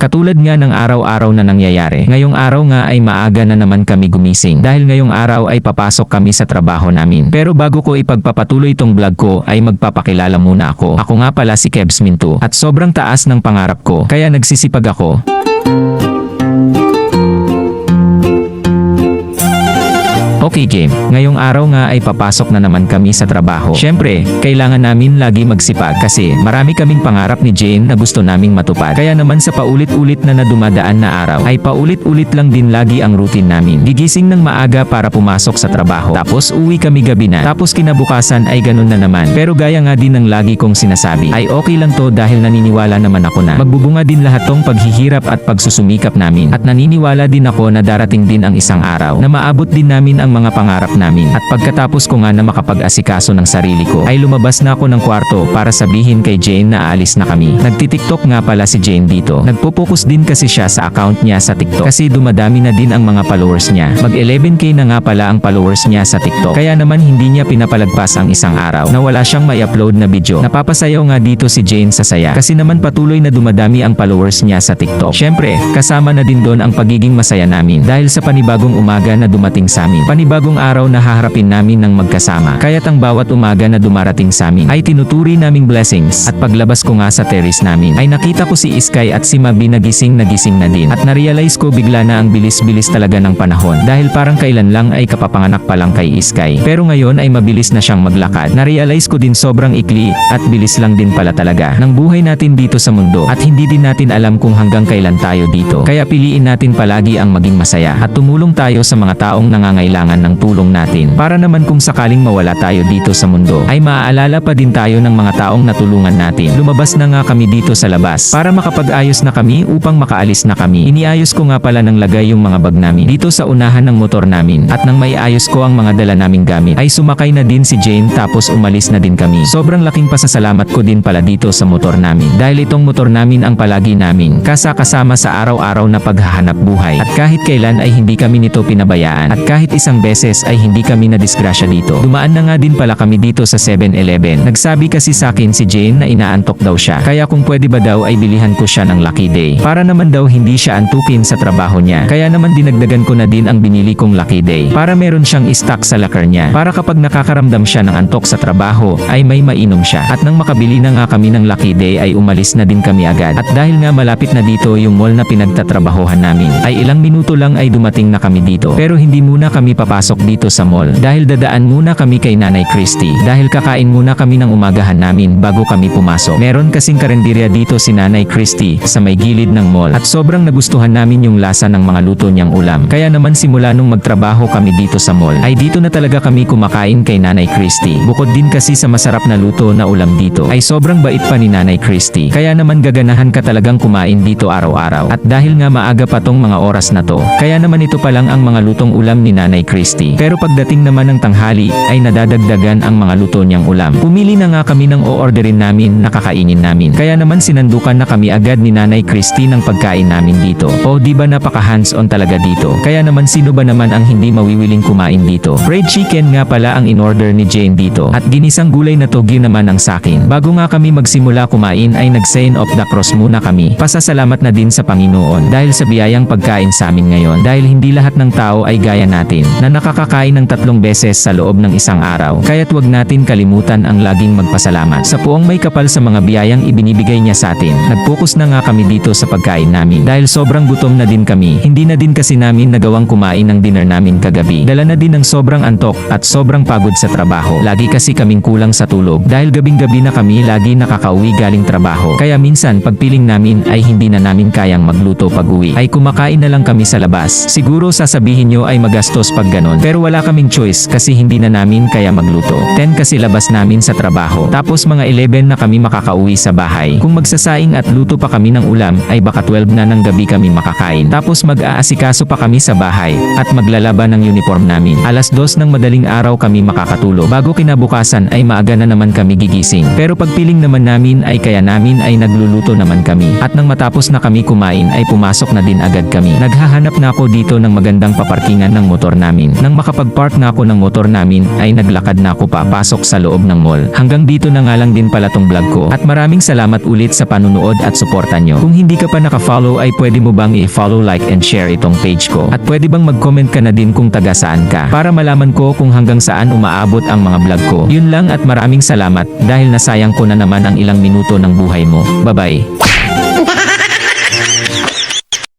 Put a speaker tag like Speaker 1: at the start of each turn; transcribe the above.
Speaker 1: Katulad nga ng araw-araw na nangyayari. Ngayong araw nga ay maaga na naman kami gumising dahil ngayong araw ay papasok kami sa trabaho namin. Pero bago ko ipagpapatuloy itong vlog ko ay magpapakilala muna ako. Ako nga pala si Kebs Minto at sobrang taas ng pangarap ko kaya nagsisipag ako. Okay game, ngayong araw nga ay papasok na naman kami sa trabaho. Syempre, kailangan namin lagi magsipag kasi marami kaming pangarap ni Jane na gusto naming matupad. Kaya naman sa paulit-ulit na dumadaan na araw ay paulit-ulit lang din lagi ang routine namin. Gigising ng maaga para pumasok sa trabaho. Tapos uwi kami gabi na. Tapos kinabukasan ay ganun na naman. Pero gaya nga din ng lagi kong sinasabi ay okay lang to dahil naniniwala naman ako na magbubunga din lahat tong paghihirap at pagsusumikap namin. At naniniwala din ako na darating din ang isang araw na maabot din namin ang mga pangarap namin. At pagkatapos ko nga na makapag-asikaso ng sarili ko ay lumabas na ako ng kwarto para sabihin kay Jane na aalis na kami. Nagtitiktok nga pala si Jane dito. Nagpo-focus din kasi siya sa account niya sa TikTok kasi dumadami na din ang mga followers niya. Mag 11k na nga pala ang followers niya sa TikTok. Kaya naman hindi niya pinapalagpas ang isang araw na wala siyang mai-upload na video. Napapasayaw nga dito si Jane sa saya kasi naman patuloy na dumadami ang followers niya sa TikTok. Syempre, kasama na din doon ang pagiging masaya namin dahil sa panibagong umaga na dumating sa amin. Panibagong araw na haharapin namin ng magkasama. Kaya't ang bawat umaga na dumarating sa amin ay tinuturi naming blessings. At paglabas ko nga sa terrace namin ay nakita ko si Iskay at si Mabi nagising na din. At narealize ko bigla na ang bilis-bilis talaga ng panahon dahil parang kailan lang ay kapapanganak pa lang kay Iskay. Pero ngayon ay mabilis na siyang maglakad. Narealize ko din sobrang ikli at bilis lang din pala talaga ng buhay natin dito sa mundo at hindi din natin alam kung hanggang kailan tayo dito. Kaya piliin natin palagi ang maging masaya at tumulong tayo sa mga taong nangangailangan ng tulong natin para naman kung sakaling mawala tayo dito sa mundo ay maaalala pa din tayo ng mga taong natulungan natin. Lumabas na nga kami dito sa labas para makapag-ayos na kami upang makaalis na kami. Iniayos ko nga pala ng lagay yung mga bag namin dito sa unahan ng motor namin at nang maiayos ko ang mga dala naming gamit ay sumakay na din si Jane tapos umalis na din kami. Sobrang laking pasasalamat ko din pala dito sa motor namin dahil itong motor namin ang palagi namin kasama sa araw-araw na paghahanap buhay at kahit kailan ay hindi kami nito pinabayaan at kahit isang beses ay hindi kami na disgrasya dito. Dumaan na nga din pala kami dito sa 7-Eleven. Nagsabi kasi sa akin si Jane na inaantok daw siya. Kaya kung pwede ba daw ay bilihan ko siya ng Lucky Day. Para naman daw hindi siya antukin sa trabaho niya. Kaya naman dinagdagan ko na din ang binili kong Lucky Day. Para meron siyang stock sa locker niya. Para kapag nakakaramdam siya ng antok sa trabaho ay may mainom siya. At nang makabili na nga kami ng Lucky Day ay umalis na din kami agad. At dahil nga malapit na dito yung mall na pinagtatrabahuhan namin ay ilang minuto lang ay dumating na kami dito. Pero hindi muna kami papasok dito sa mall dahil dadaan muna kami kay Nanay Christy dahil kakain muna kami ng umagahan namin bago kami pumasok. Meron kasing karenderya dito si Nanay Christy sa may gilid ng mall at sobrang nagustuhan namin yung lasa ng mga luto niyang ulam. Kaya naman simula nung magtrabaho kami dito sa mall ay dito na talaga kami kumakain kay Nanay Christy. Bukod din kasi sa masarap na luto na ulam dito ay sobrang bait pa ni Nanay Christy. Kaya naman gaganahan ka talagang kumain dito araw-araw. At dahil nga maaga pa tong mga oras na to, kaya naman ito pa lang ang mga lutong ulam ni Nanay Christy. Pero pagdating naman ng tanghali ay nadadagdagan ang mga luto niyang ulam. Pumili na nga kami ng o-orderin namin na kakainin namin. Kaya naman sinandukan na kami agad ni Nanay Christy ng pagkain namin dito. O di ba napaka hands-on talaga dito. Kaya naman sino ba naman ang hindi mawiwiling kumain dito. Fried chicken nga pala ang in-order ni Jane dito. At ginisang gulay na togi naman ang sakin. Bago nga kami magsimula kumain ay nag-sign of the cross muna kami. Pasasalamat na din sa Panginoon dahil sa biyayang pagkain sa amin ngayon. Dahil hindi lahat ng tao ay gaya natin na nakakakain ng 3 beses sa loob ng isang araw. Kaya't wag natin kalimutan ang laging magpasalamat sa puong may kapal sa mga biyayang ibinibigay niya sa atin. Nag-focus na nga kami dito sa pagkain namin dahil sobrang gutom na din kami. Hindi na din kasi namin nagawang kumain ng dinner namin kagabi. Dala na din ng sobrang antok at sobrang pagod sa trabaho. Lagi kasi kaming kulang sa tulog dahil gabing-gabi na kami lagi nakakauwi galing trabaho. Kaya minsan pagpiling namin ay hindi na namin kayang magluto pag-uwi. Ay kumakain na lang kami sa labas. Siguro sasabihin nyo ay magastos pag ganon. Pero wala kaming choice kasi hindi na namin kaya magluto. 10 kasi labas namin sa trabaho. Tapos mga 11 na kami makakauwi sa bahay. Kung magsasaing at luto pa kami ng ulam ay baka 12 na ng gabi kami makakain. Tapos mag-aasikaso pa kami sa bahay at maglalaba ng uniform namin. Alas 2 ng madaling araw kami makakatulog. Bago kinabukasan ay maaga na naman kami gigising. Pero pagpiling naman namin ay kaya namin ay nagluluto naman kami. At nang matapos na kami kumain ay pumasok na din agad kami. Naghahanap na ako dito ng magandang paparkingan ng motor namin. namin. Nang makapag-park na ako ng motor namin ay naglakad na ako papasok sa loob ng mall. Hanggang dito na nga lang din pala tong vlog ko. At maraming salamat ulit sa panunood at suporta nyo. Kung hindi ka pa naka-follow ay pwede mo bang i-follow, like and share itong page ko. At pwede bang mag-comment ka na din kung taga saan ka para malaman ko kung hanggang saan umaabot ang mga vlog ko. Yun lang at maraming salamat dahil nasayang ko na naman ang ilang minuto ng buhay mo. Bye bye.